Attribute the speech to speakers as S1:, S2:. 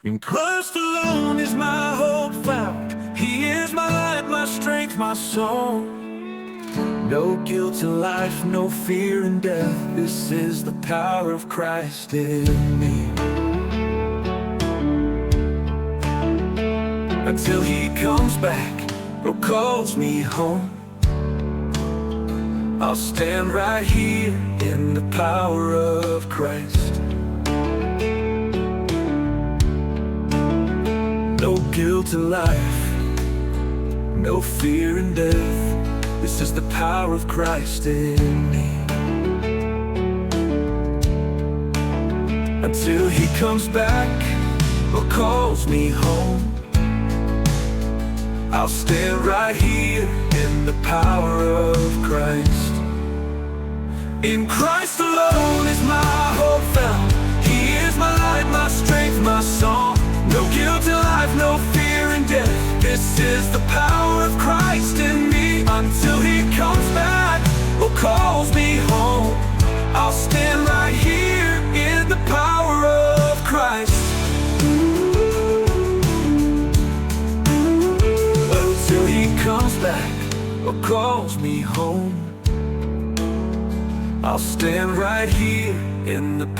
S1: In Christ alone is my hope found. He is my light, my strength, my song. No guilt in life, no fear in death. This is the power of Christ in me. Until He comes back or calls me home, I'll stand right here in the power of Christ. No guilt in life, no fear in death. This is the power of Christ in me. Until He comes back or calls me home, I'll stand right here in the power of Christ. In Christ alone is my hope found. He is my light, my strength, my song. No guilt in life, no fear in death. This is the power of Christ in me. Until He comes back or calls me home, I'll stand right here in the power of Christ. Until He comes back or calls me home, I'll stand right here in the